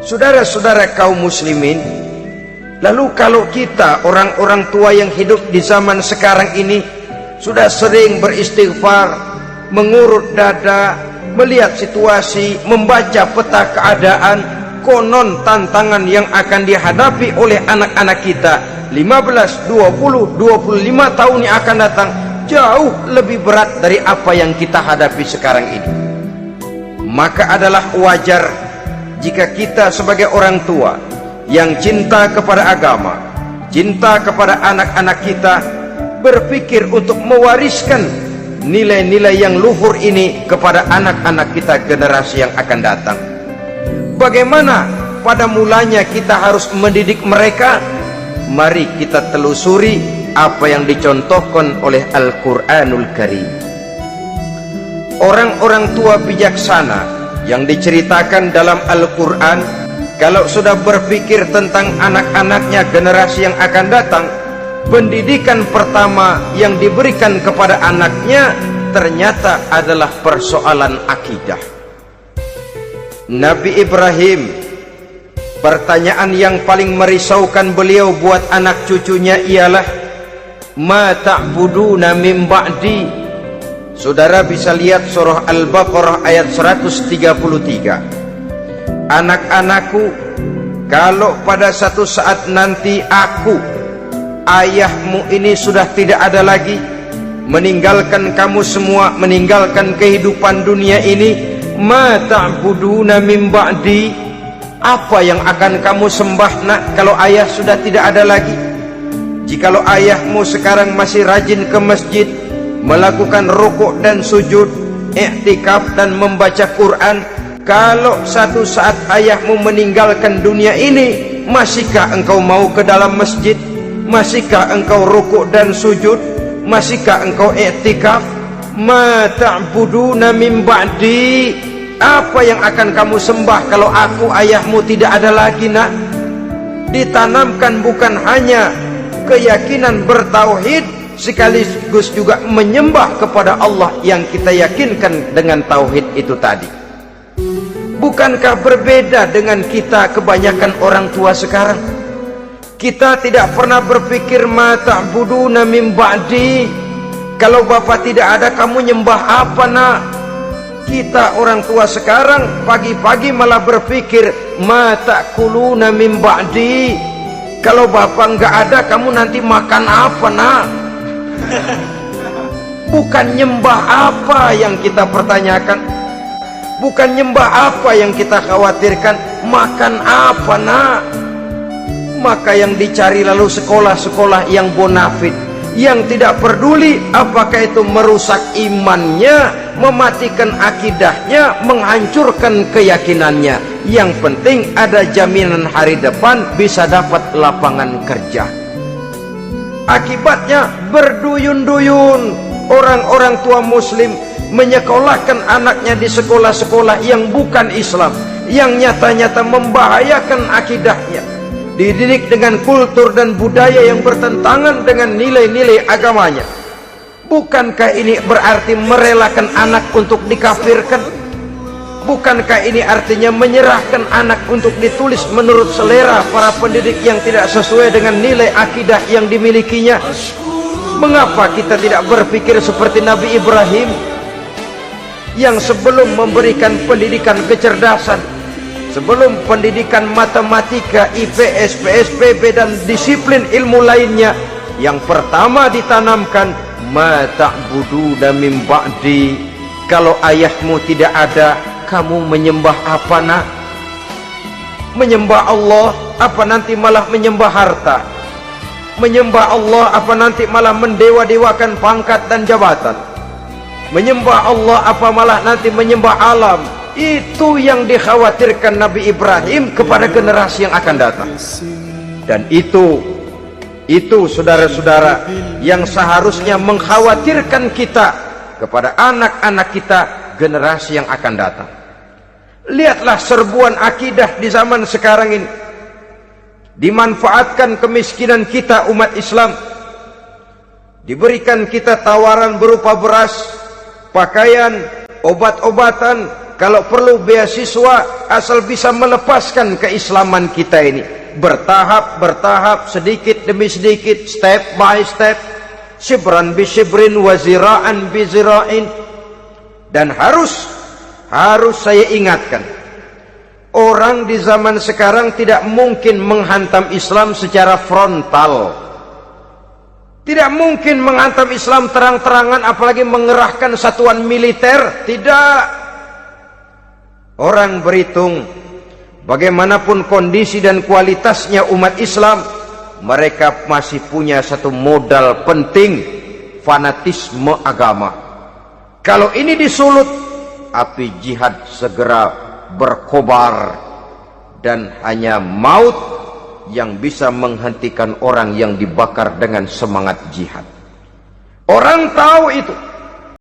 Saudara-saudara kaum muslimin, lalu kalau kita orang-orang tua yang hidup di zaman sekarang ini sudah sering beristighfar, mengurut dada, melihat situasi, membaca peta keadaan, konon tantangan yang akan dihadapi oleh anak-anak kita 15, 20, 25 tahun yang akan datang jauh lebih berat dari apa yang kita hadapi sekarang ini. Maka adalah wajar jika kita sebagai orang tua yang cinta kepada agama, cinta kepada anak-anak kita, berpikir untuk mewariskan nilai-nilai yang luhur ini kepada anak-anak kita generasi yang akan datang. Bagaimana pada mulanya kita harus mendidik mereka? Mari kita telusuri apa yang dicontohkan oleh Al-Quranul Karim. Orang-orang tua bijaksana yang diceritakan dalam Al-Quran, kalau sudah berpikir tentang anak-anaknya generasi yang akan datang, pendidikan pertama yang diberikan kepada anaknya ternyata adalah persoalan akidah. Nabi Ibrahim, pertanyaan yang paling merisaukan beliau buat anak cucunya ialah ma ta'buduna min ba'di. Saudara bisa lihat surah Al-Baqarah ayat 133. Anak-anakku, kalau pada satu saat nanti aku, ayahmu ini sudah tidak ada lagi, meninggalkan kamu semua, meninggalkan kehidupan dunia ini, ma ta'buduna min ba'di, apa yang akan kamu sembah nak kalau ayah sudah tidak ada lagi? Jikalau ayahmu sekarang masih rajin ke masjid, melakukan rukuk dan sujud, i'tikaf dan membaca Quran, kalau satu saat ayahmu meninggalkan dunia ini, masihkah engkau mau ke dalam masjid? Masihkah engkau rukuk dan sujud? Masihkah engkau i'tikaf? Ma ta'buduna min ba'di, apa yang akan kamu sembah kalau aku ayahmu tidak ada lagi nak? Ditanamkan bukan hanya keyakinan bertauhid, sekaligus juga menyembah kepada Allah yang kita yakinkan dengan tauhid itu tadi. Bukankah berbeda dengan kita kebanyakan orang tua sekarang? Kita tidak pernah berpikir ma ta'buduna min ba'di, kalau bapak tidak ada kamu nyembah apa nak? Kita orang tua sekarang pagi-pagi malah berpikir ma ta'kuluna min ba'di, kalau bapak enggak ada kamu nanti makan apa nak? Bukan nyembah apa yang kita pertanyakan, bukan nyembah apa yang kita khawatirkan, makan apa nak? Maka yang dicari lalu sekolah-sekolah yang bonafit, yang tidak peduli apakah itu merusak imannya, mematikan akidahnya, menghancurkan keyakinannya. Yang penting ada jaminan hari depan bisa dapat lapangan kerja. Akibatnya berduyun-duyun orang-orang tua muslim menyekolahkan anaknya di sekolah-sekolah yang bukan Islam, yang nyata-nyata membahayakan akidahnya, dididik dengan kultur dan budaya yang bertentangan dengan nilai-nilai agamanya. Bukankah ini berarti merelakan anak untuk dikafirkan? Bukankah ini artinya menyerahkan anak untuk ditulis menurut selera para pendidik yang tidak sesuai dengan nilai akidah yang dimilikinya? Mengapa kita tidak berpikir seperti Nabi Ibrahim, yang sebelum memberikan pendidikan kecerdasan, sebelum pendidikan matematika, IPS, PSBB dan disiplin ilmu lainnya, yang pertama ditanamkan ma ta'buduna min ba'di, kalau ayahmu tidak ada kamu menyembah apa nak? Menyembah Allah apa nanti malah menyembah harta? Menyembah Allah apa nanti malah mendewa-dewakan pangkat dan jabatan? Menyembah Allah apa malah nanti menyembah alam? Itu yang dikhawatirkan Nabi Ibrahim kepada generasi yang akan datang. Dan itu saudara-saudara yang seharusnya mengkhawatirkan kita kepada anak-anak kita generasi yang akan datang. Lihatlah serbuan akidah di zaman sekarang ini. Dimanfaatkan kemiskinan kita umat Islam. Diberikan kita tawaran berupa beras, pakaian, obat-obatan, kalau perlu beasiswa, asal bisa melepaskan keislaman kita ini. Bertahap, sedikit demi sedikit, step by step, shibran bi shibrin wa zira'an bi zira'in. Dan harus saya ingatkan, orang di zaman sekarang tidak mungkin menghantam Islam secara frontal. Tidak mungkin menghantam Islam terang-terangan, apalagi mengerahkan satuan militer. Tidak. Orang berhitung bagaimanapun kondisi dan kualitasnya umat Islam, mereka masih punya satu modal penting, fanatisme agama. Kalau ini disulut, api jihad segera berkobar, dan hanya maut yang bisa menghentikan orang yang dibakar dengan semangat jihad. Orang tahu itu.